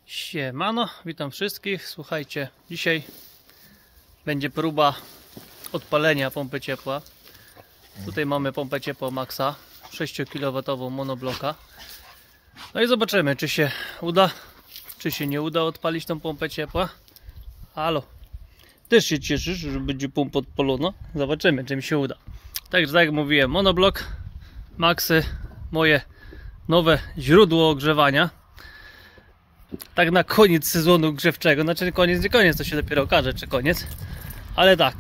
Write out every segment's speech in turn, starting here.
Siemano, witam wszystkich. Słuchajcie, dzisiaj będzie próba odpalenia pompy ciepła. Tutaj mamy pompę ciepła Maxa 6 kW monobloka. No i zobaczymy, czy się uda, czy się nie uda odpalić tą pompę ciepła. Halo, też się cieszysz, że będzie pompa odpalona? Zobaczymy, czy mi się uda. Także tak jak mówiłem, monoblok Maxy, moje nowe źródło ogrzewania. Tak na koniec sezonu grzewczego, znaczy koniec, nie koniec, to się dopiero okaże, czy koniec. Ale tak,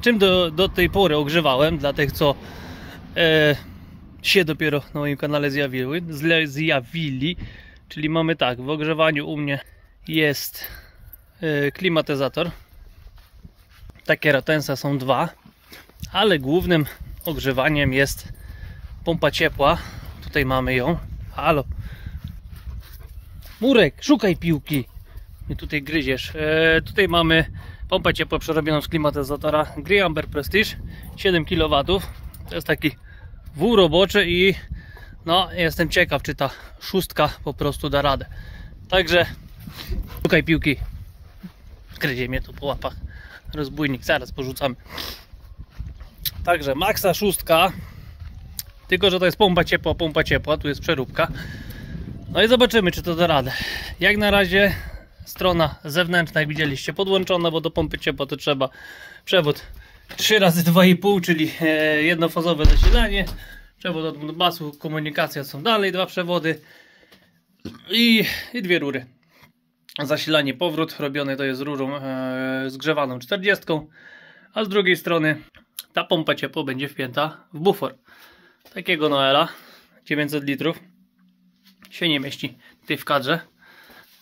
czym do tej pory ogrzewałem, dla tych co się dopiero na moim kanale zjawili, czyli mamy tak, w ogrzewaniu u mnie jest klimatyzator. Takie Rotensa są dwa, ale głównym ogrzewaniem jest pompa ciepła. Tutaj mamy ją. Halo, Murek, szukaj piłki. Mnie tutaj gryziesz. Tutaj mamy pompę ciepła przerobioną z klimatyzatora Griamber Prestige 7 kW. To jest taki wół roboczy i no, jestem ciekaw, czy ta szóstka po prostu da radę. Także szukaj piłki. Gryzie mnie tu po łapach. Rozbójnik, zaraz porzucamy. Także Maxa szóstka. Tylko że to jest pompa ciepła, tu jest przeróbka. No i zobaczymy, czy to da radę. Jak na razie strona zewnętrzna, jak widzieliście, podłączona, bo do pompy ciepła to trzeba przewód 3x2,5, czyli jednofazowe zasilanie, przewód od basu, komunikacja są dalej, dwa przewody i dwie rury. Zasilanie powrót robione to jest rurą zgrzewaną 40, a z drugiej strony ta pompa ciepła będzie wpięta w bufor takiego Noela 900 litrów. Się nie mieści tutaj w kadrze.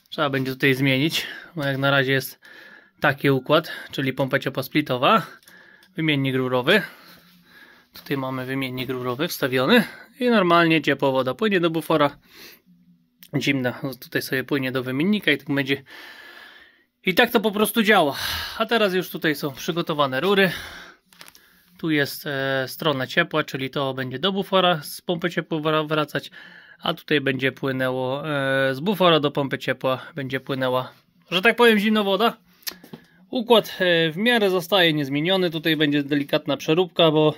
Trzeba będzie tutaj zmienić, bo jak na razie jest taki układ, czyli pompa ciepła splitowa, wymiennik rurowy. Tutaj mamy wymiennik rurowy wstawiony i normalnie ciepła woda płynie do bufora. Zimna tutaj sobie płynie do wymiennika i tak będzie. I tak to po prostu działa. A teraz już tutaj są przygotowane rury. Tu jest strona ciepła, czyli to będzie do bufora z pompy ciepła wracać. A tutaj będzie płynęło z bufora do pompy ciepła, będzie płynęła, że tak powiem, zimna woda. Układ w miarę zostaje niezmieniony. Tutaj będzie delikatna przeróbka, bo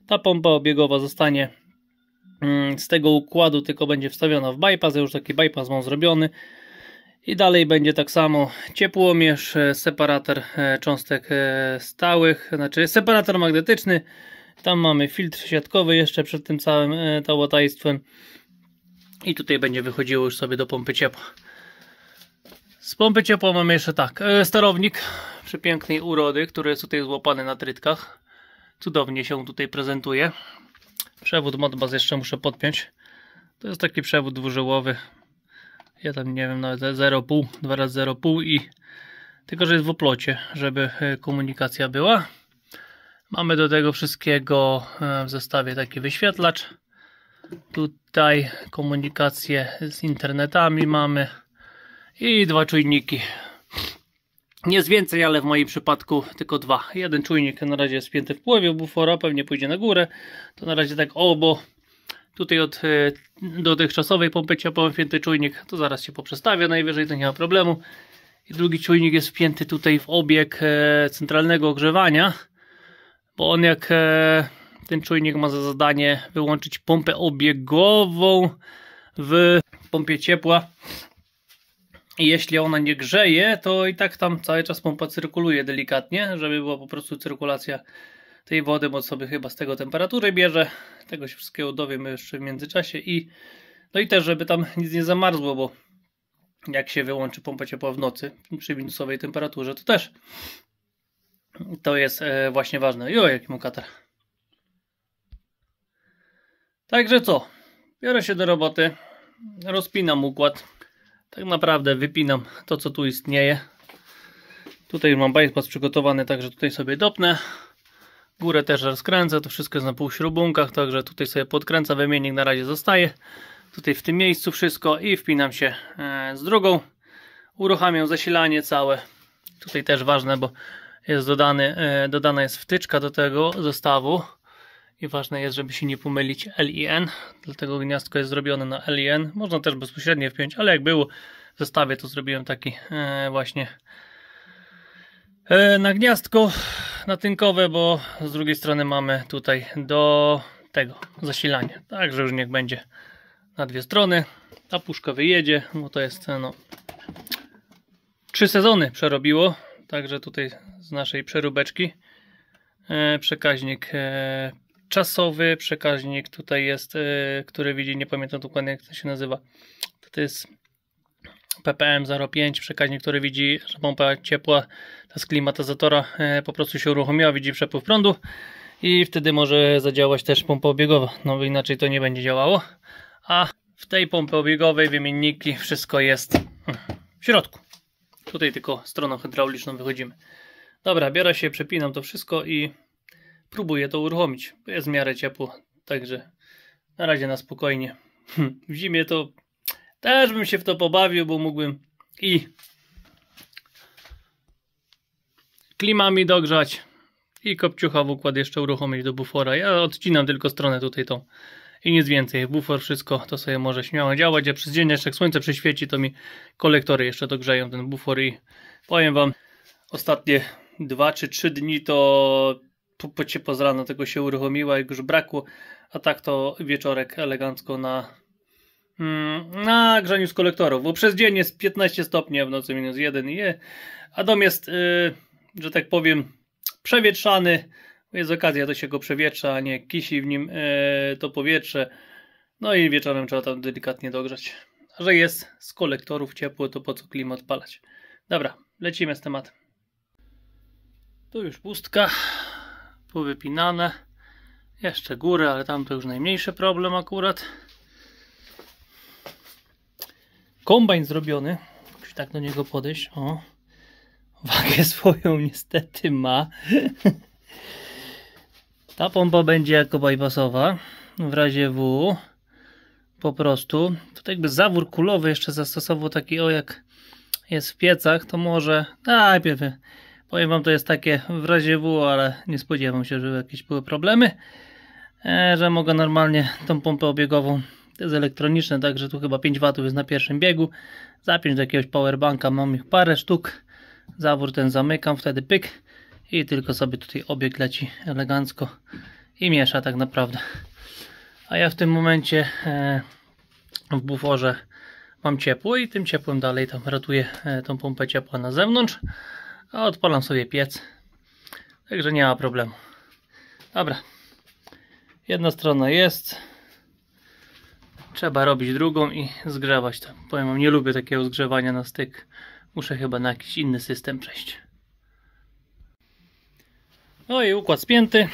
ta pompa obiegowa zostanie z tego układu, tylko będzie wstawiona w bypass. Ja już taki bypass mam zrobiony. I dalej będzie tak samo ciepłomierz, separator cząstek stałych, znaczy separator magnetyczny. Tam mamy filtr siatkowy jeszcze przed tym całym tałotajstwem. I tutaj będzie wychodziło już sobie do pompy ciepła. Z pompy ciepła mamy jeszcze tak, sterownik przepięknej urody, który jest tutaj złapany na trytkach. Cudownie się tutaj prezentuje. Przewód Modbus jeszcze muszę podpiąć. To jest taki przewód dwużyłowy. Ja tam nie wiem, nawet 0,5, 2x0,5 i tylko że jest w oplocie, żeby komunikacja była. Mamy do tego wszystkiego w zestawie taki wyświetlacz. Tutaj komunikację z internetami mamy i dwa czujniki. Nie jest więcej, ale w moim przypadku tylko dwa. Jeden czujnik na razie jest wpięty w połowie bufora, pewnie pójdzie na górę. To na razie tak bo tutaj od dotychczasowej pompy ciepła wpięty czujnik, to zaraz się poprzestawię najwyżej, to nie ma problemu. I drugi czujnik jest wpięty tutaj w obieg centralnego ogrzewania, bo on jak ten czujnik ma za zadanie wyłączyć pompę obiegową w pompie ciepła. I jeśli ona nie grzeje, to i tak tam cały czas pompa cyrkuluje delikatnie, żeby była po prostu cyrkulacja tej wody, bo sobie chyba z tego temperaturę bierze. Tego się wszystkiego dowiemy jeszcze w międzyczasie. No i też, żeby tam nic nie zamarzło, bo jak się wyłączy pompa ciepła w nocy przy minusowej temperaturze, to też to jest właśnie ważne. Jo, jaki mam katar. Także co? Biorę się do roboty, rozpinam układ. Tak naprawdę wypinam to, co tu istnieje. Tutaj już mam bypass przygotowany, także tutaj sobie dopnę. Górę też rozkręcę, to wszystko jest na półśrubunkach, także tutaj sobie podkręcę, wymiennik na razie zostaje. Tutaj w tym miejscu wszystko i wpinam się z drugą. Uruchamiam zasilanie całe. Tutaj też ważne, bo jest dodana jest wtyczka do tego zestawu. I ważne jest, żeby się nie pomylić L i N. Dlatego gniazdko jest zrobione na L i N. Można też bezpośrednio wpiąć, ale jak było w zestawie to zrobiłem taki właśnie na gniazdko natynkowe, bo z drugiej strony mamy tutaj do tego zasilania, także już niech będzie na dwie strony. Ta puszka wyjedzie, bo to jest 3 sezony przerobiło, także tutaj z naszej przeróbeczki przekaźnik czasowy, przekaźnik tutaj jest, który widzi, nie pamiętam dokładnie jak to się nazywa, to jest ppm 0,5, przekaźnik, który widzi, że pompa ciepła z klimatyzatora po prostu się uruchomiła, widzi przepływ prądu i wtedy może zadziałać też pompa obiegowa, no bo inaczej to nie będzie działało. A w tej pompie obiegowej wymienniki, wszystko jest w środku. Tutaj tylko stroną hydrauliczną wychodzimy. Dobra, biorę się, przepinam to wszystko i próbuję to uruchomić. Jest w miarę ciepło, także na razie na spokojnie. W zimie to też bym się w to pobawił, bo mógłbym i klimami dogrzać i kopciucha w układ jeszcze uruchomić do bufora. Ja odcinam tylko stronę tutaj tą i nic więcej. Bufor, wszystko to sobie może śmiało działać, a przez dzień jeszcze jak słońce przyświeci, to mi kolektory jeszcze dogrzeją ten bufor i powiem wam, ostatnie 2 czy 3 dni to ciepło z rana tego się uruchomiła, jak już brakło, a tak to wieczorek elegancko na grzaniu z kolektorów, bo przez dzień jest 15 stopni, a w nocy -1 a dom jest, że tak powiem, przewietrzany, jest okazja do się go przewietrza, a nie kisi w nim to powietrze, no i wieczorem trzeba tam delikatnie dogrzać, a że jest z kolektorów ciepło, to po co klimę odpalać. Dobra, lecimy z tematem. Tu już pustka, powypinane, jeszcze góry, ale tam to już najmniejszy problem akurat. Kombajn zrobiony, muszę tak do niego podejść, o, wagę swoją niestety ma. Ta pompa będzie jako bypassowa, w razie W, po prostu, tutaj jakby zawór kulowy jeszcze zastosował taki, o jak jest w piecach, to może, najpierw powiem wam, to jest takie w razie W, ale nie spodziewam się, żeby jakieś były problemy, że mogę normalnie tą pompę obiegową. To jest elektroniczne, także tu chyba 5 W jest na pierwszym biegu. Zapiąć do jakiegoś powerbanka, mam ich parę sztuk. Zawór ten zamykam, wtedy pyk i tylko sobie tutaj obieg leci elegancko i miesza tak naprawdę. A ja w tym momencie w buforze mam ciepło i tym ciepłem dalej tam ratuję tą pompę ciepła na zewnątrz, a odpalam sobie piec, także nie ma problemu. Dobra, jedna strona jest. Trzeba robić drugą i zgrzewać to. Powiem wam, nie lubię takiego zgrzewania na styk. Muszę chyba na jakiś inny system przejść. No i układ spięty.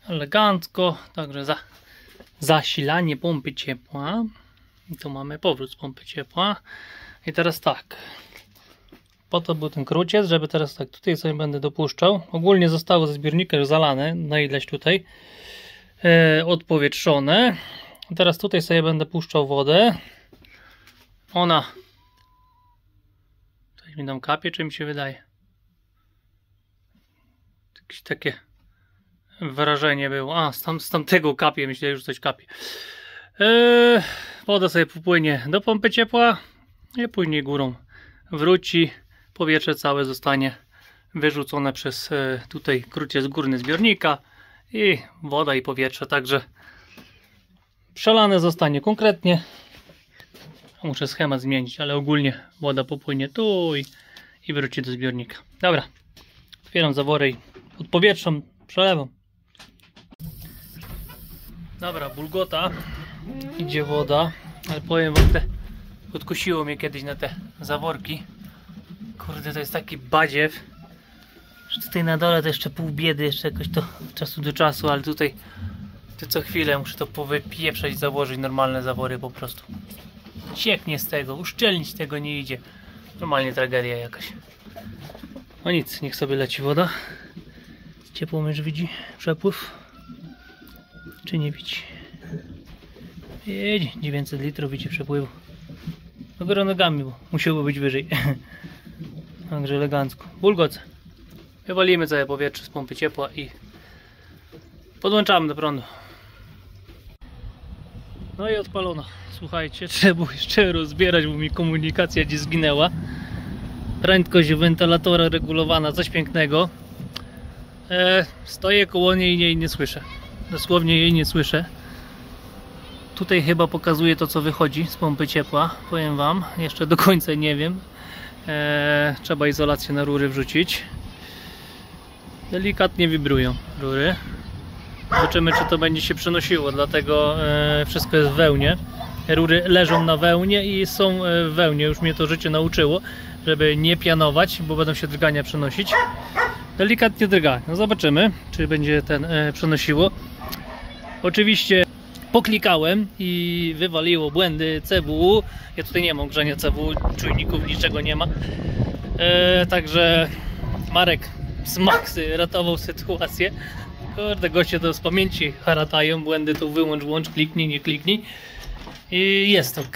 Elegancko. Także zasilanie pompy ciepła. I tu mamy powrót z pompy ciepła. I teraz tak. Po to był ten kruciec, żeby teraz tak tutaj sobie będę dopuszczał. Ogólnie zostało ze zbiornika już zalane na ileś tutaj. Odpowietrzone. Teraz tutaj sobie będę puszczał wodę. Ona coś mi tam kapie, czy mi się wydaje? Jakieś takie wrażenie było. A, z tamtego kapie, myślę, że coś kapie. Woda sobie popłynie do pompy ciepła i później górą wróci. Powietrze całe zostanie wyrzucone przez tutaj kruciec górny zbiornika i woda i powietrze, także przelane zostanie konkretnie. Muszę schemat zmienić, ale ogólnie woda popłynie tu i wróci do zbiornika. Dobra, otwieram zawory i odpowietrzam, przelewam. Dobra, bulgota, idzie woda, ale powiem wam, odkusiło mnie kiedyś na te zaworki. Kurde, to jest taki badziew, że tutaj na dole to jeszcze pół biedy, jeszcze jakoś to od czasu do czasu, ale tutaj to co chwilę muszę to powypieprzać, założyć normalne zawory po prostu. Cieknie z tego, uszczelnić tego nie idzie. Normalnie tragedia jakaś. No nic, niech sobie leci woda. Ciepło męż widzi przepływ. Czy nie widzi? Widzi, 900 litrów widzi przepływu. Do góry nogami, bo musiało być wyżej. Także elegancko. Bulgoce. Wywalimy całe powietrze z pompy ciepła i podłączamy do prądu. No i odpalona. Słuchajcie, trzeba jeszcze rozbierać, bo mi komunikacja gdzieś zginęła. Prędkość wentylatora regulowana, coś pięknego. Stoję koło niej i jej nie słyszę. Dosłownie jej nie słyszę. Tutaj chyba pokazuje to, co wychodzi z pompy ciepła. Powiem wam, jeszcze do końca nie wiem. Trzeba izolację na rury wrzucić. Delikatnie wibrują rury. Zobaczymy, czy to będzie się przenosiło, dlatego wszystko jest w wełnie. Rury leżą na wełnie i są w wełnie. Już mnie to życie nauczyło, żeby nie pianować, bo będą się drgania przenosić. Delikatnie drga. No zobaczymy, czy będzie ten przenosiło. Oczywiście poklikałem i wywaliło błędy CWU. Ja tutaj nie mam grzania CWU, czujników, niczego nie ma. Także Marek z Maxy ratował sytuację. Kurde, goście to z pamięci haratają, błędy tu wyłącz, włącz, kliknij, nie kliknij. I jest ok.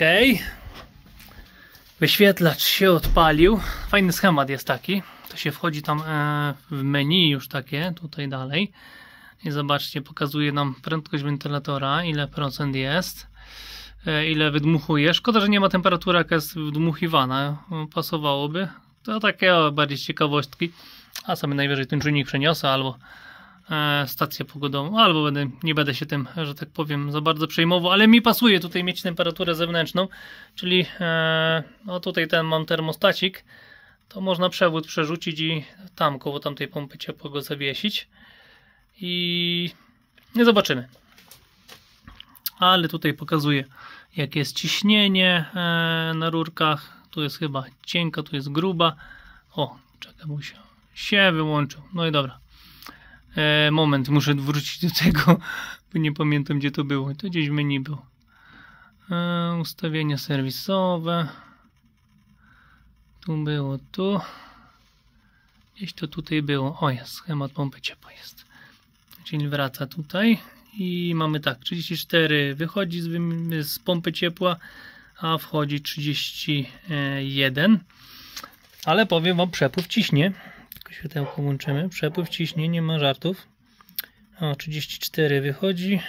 Wyświetlacz się odpalił. Fajny schemat jest taki. To się wchodzi tam w menu już takie, tutaj dalej. I zobaczcie, pokazuje nam prędkość wentylatora, ile procent jest, ile wydmuchuje. Szkoda, że nie ma temperatury, jaka jest wdmuchiwana. Pasowałoby. To takie bardziej ciekawostki. A sobie najwyżej ten czujnik przeniosę, albo stację pogodową, albo nie będę się tym, że tak powiem, za bardzo przejmował, ale mi pasuje tutaj mieć temperaturę zewnętrzną, czyli no tutaj mam termostacik, to można przewód przerzucić i tam koło tamtej pompy ciepła go zawiesić i zobaczymy. Ale tutaj pokazuje, jakie jest ciśnienie na rurkach. Tu jest chyba cienka, tu jest gruba. O, czekaj, się wyłączył. No i dobra. Moment, muszę wrócić do tego, bo nie pamiętam, gdzie to było. To gdzieś w menu było. Ustawienia serwisowe. Tu było, tu. Gdzieś to tutaj było. O, jest, schemat pompy ciepła jest. Czyli wraca tutaj. I mamy tak, 34 wychodzi z pompy ciepła, a wchodzi 31. Ale powiem wam, przepływ ciśnie. Tylko światełko włączymy. Przepływ ciśnie, nie ma żartów. O, 34 wychodzi,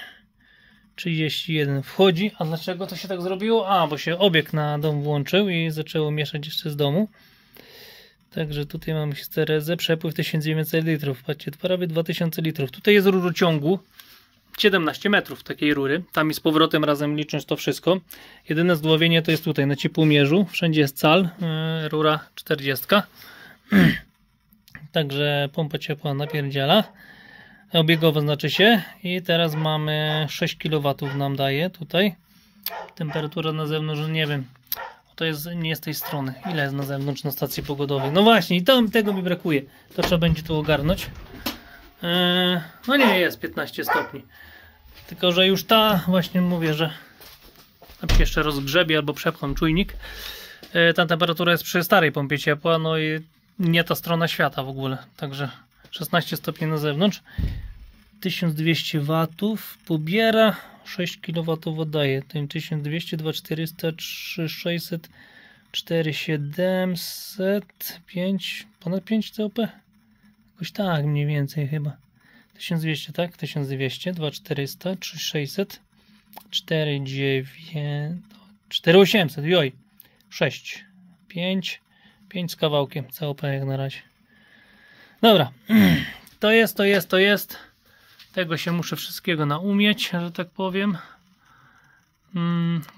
31 wchodzi. A dlaczego to się tak zrobiło? A, bo się obieg na dom włączył i zaczęło mieszać jeszcze z domu. Także tutaj mamy histerezę. Przepływ 1900 litrów. Patrzcie, prawie 2000 litrów. Tutaj jest rurociągu 17 metrów takiej rury. Tam i z powrotem razem licząc to wszystko. Jedyne zdławienie to jest tutaj na ciepłomierzu. Wszędzie jest cal. Rura 40. Także pompa ciepła napierdziela. Obiegowo znaczy się. I teraz mamy 6 kW nam daje tutaj. Temperatura na zewnątrz, nie wiem. To jest nie z tej strony. Ile jest na zewnątrz na stacji pogodowej? No właśnie, i tego mi brakuje. To trzeba będzie tu ogarnąć. No nie, jest 15 stopni. Tylko, że już ta, właśnie mówię, że tam się jeszcze rozgrzebie albo przepcham czujnik. Ta temperatura jest przy starej pompie ciepła, no i nie ta strona świata w ogóle. Także 16 stopni na zewnątrz. 1200 watów pobiera, 6 kW daje. Tym 1200, 2400, 3600, 4700, 5, ponad 5 COP? Jakoś tak mniej więcej chyba. 1200, tak? 1200, 2400, 3600, 4900, 4800, joj. 6, 5 z kawałkiem COP jak na razie. Dobra, to jest. Tego się muszę wszystkiego naumieć, że tak powiem.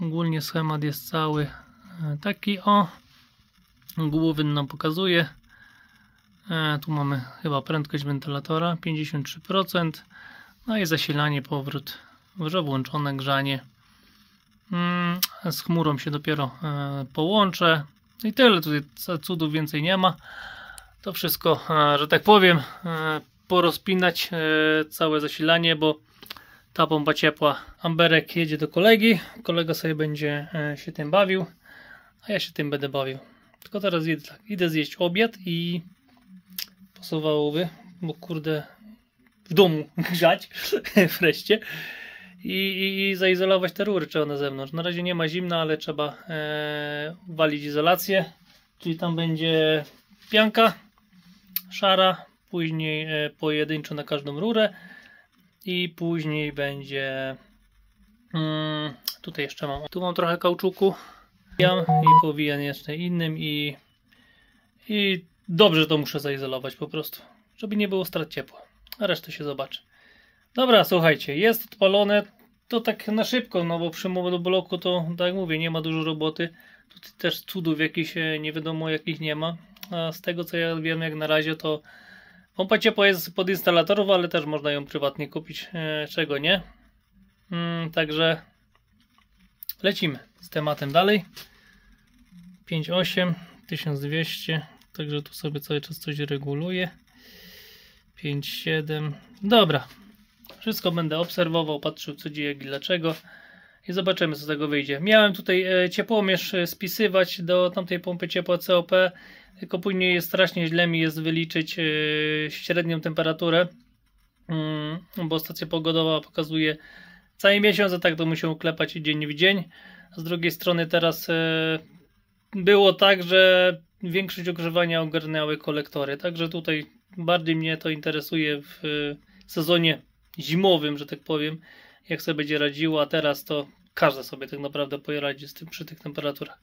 Ogólnie schemat jest cały taki, o. Głowy nam pokazuje. Tu mamy chyba prędkość wentylatora 53%. No i zasilanie, powrót, że włączone grzanie. Z chmurą się dopiero połączę. I tyle, tutaj cudów więcej nie ma. To wszystko, że tak powiem, porozpinać całe zasilanie, bo ta pompa ciepła, amberek jedzie do kolegi, kolega sobie będzie się tym bawił, a ja się tym będę bawił. Tylko teraz idę zjeść obiad i pasowałoby, bo kurde w domu grzać wreszcie i zaizolować te rury trzeba na zewnątrz. Na razie nie ma zimna, ale trzeba walić izolację, czyli tam będzie pianka szara, później pojedynczo na każdą rurę i później będzie Tutaj jeszcze mam. Tu mam trochę kauczuku. I powijam jeszcze innym i dobrze to muszę zaizolować po prostu, żeby nie było strat ciepła. A resztę się zobaczy. Dobra, słuchajcie, jest odpalone. To tak na szybko, no bo przy monobloku to, tak jak mówię, nie ma dużo roboty. Tutaj też cudów jakichś nie wiadomo jakich nie ma. A z tego co ja wiem jak na razie to pompa ciepła jest pod instalatorów, ale też można ją prywatnie kupić, czego nie. Także lecimy z tematem dalej. 5,8, 1200, także tu sobie cały czas coś reguluje. 5,7, dobra. Wszystko będę obserwował, patrzył co dzieje i dlaczego i zobaczymy co z tego wyjdzie. Miałem tutaj ciepłomierz spisywać do tamtej pompy ciepła COP, tylko później jest strasznie źle mi jest wyliczyć średnią temperaturę, bo stacja pogodowa pokazuje cały miesiąc, a tak to muszę klepać dzień w dzień. Z drugiej strony teraz było tak, że większość ogrzewania ogarniały kolektory, także tutaj bardziej mnie to interesuje w sezonie zimowym, że tak powiem, jak sobie będzie radziło, a teraz to każdy sobie tak naprawdę poradzi z tym przy tych temperaturach.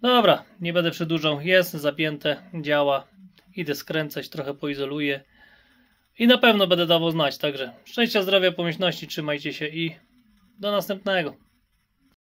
Dobra, nie będę przedłużał, jest zapięte, działa, idę skręcać, trochę poizoluję i na pewno będę dawał znać, także szczęścia, zdrowia, pomyślności, trzymajcie się i do następnego.